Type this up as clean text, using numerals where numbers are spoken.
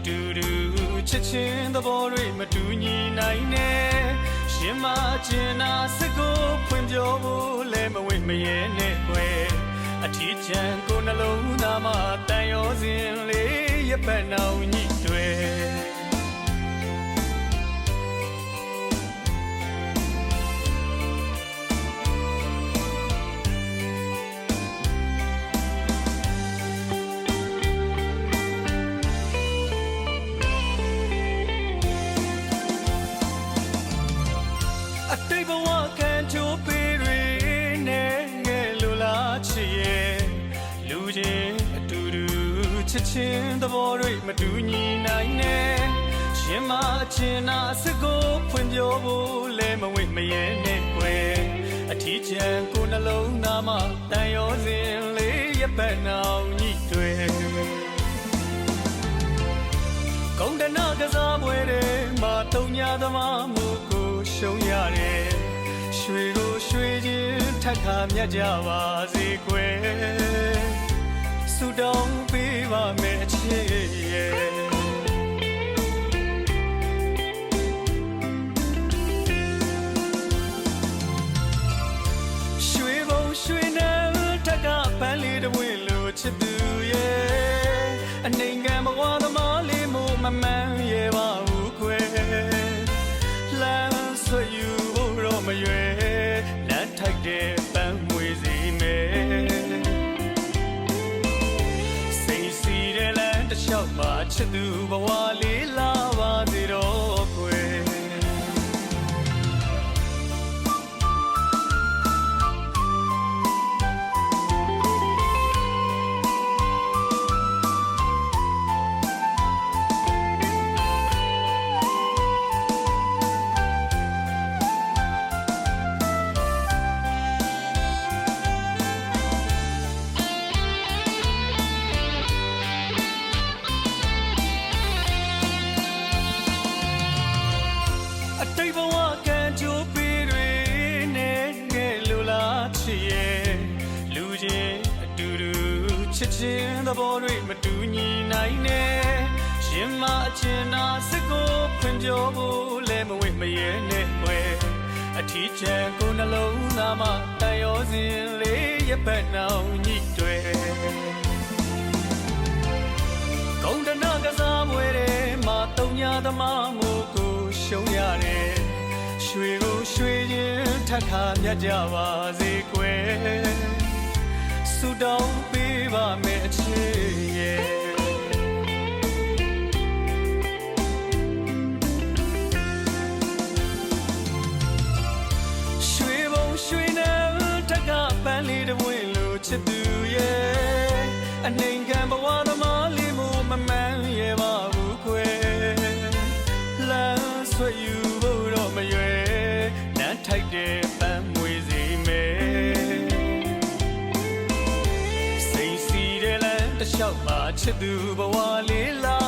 တူတူချစ်ချင်းသဘောတွေမတူညီနိုင်နဲ့ရှင်မကျင်နာစကိုဖွင့်ပြောဖို့လဲမဝိမရဲနဲ့ကွယ်အထီးချမ်းကိုနှလုံးသားမှာတန်ရောစဉ်လေးရပတ်နောင်ညှိတွေ့အတိတ်ဘဝခံချိုးပေးတွေနဲ့ငယ်လိုလားချစ်ရဲ့လူချင်းအတူတူချစ်ချင်းသဘောတွေမတူညီနိုင်နဲ့ရှင်မအချင်းနာစကိုဖွင့်ပြောဖို့လဲမဝိမရဲနဲ့ကွယ်အထီးချမ်းကိုနှလုံးသားမှာတန်ရောစဉ်လေးရပတ်နောင်ညှိတွေ့ကုန်းတနာကစားပွဲတွေမှာတုံညာသမားမှုကိုရှုံးရတယ်ရွှေကိုရွှေချင်းထပ်ခါမြတ်ကြပါစေကွယ်ဆုတောင်းပေးပါမယ်အချစ်ရဲ့ရွှေဘုံရွှေနဲ့ထပ်ခါပန်းလေးတစ်ဝင်းလိုချစ်သူရဲ့အနေငယ်ဘဝသမားလေးမို့မမှန်ရဲ့ပါဘူးကွယ်လမ်းဆွေယူဖို့တော့မရွယ်လမ်းထိုက်တဲ့ပန်းမွေစီမယ်စိတ်စီတဲ့လမ်းတစ်လျှောက်မှာချစ်သူဘဝလေးလာပါစေတော့ကွယ်အတိတ်ဘဝကံကြိုးပေးတွေနဲ့ငယ်လိုလားချစ်ရဲ့လူချင်းအတူတူချစ်ချင်းသဘောတွေမတူညီနိုင်နဲ့ရှင်မအချင်းနာစကိုဖွင့်ပြောဖို့လဲမဝိမရဲနဲ့ကွယ်အထီးချမ်းကိုနှလုံးသားမှာတန်ရောစဉ်လေးရပတ်နောင်ညှိတွေ့ကုန်းတနာကစားပွဲတွေမှာတုံညာသမားမှုကိုရှုံးရတယ်ရွှေကိုရွှေချင်းထပ်ခါမြတ်ကြပါစေကွယ်ဆုတောင်းပေးပါမယ်အချစ်ရဲ့ရွှေဘုံရွှေနဲ့ထပ်ခါပန်းလေးတစ်ဝင်းလိုချစ်သူရဲ့အနေငယ်ဘဝသမားလေးမို့မမှန်ရဲ့ပါဘူးကွယ်လမ်းဆွေယူဖို့တော့မရွယ်လမ်းထိုက်တဲ့ပန်းမွေစီမယ်စိတ်စီတဲ့လမ်းတစ်လျှောက်မှာချစ်သူဘဝလေးလာ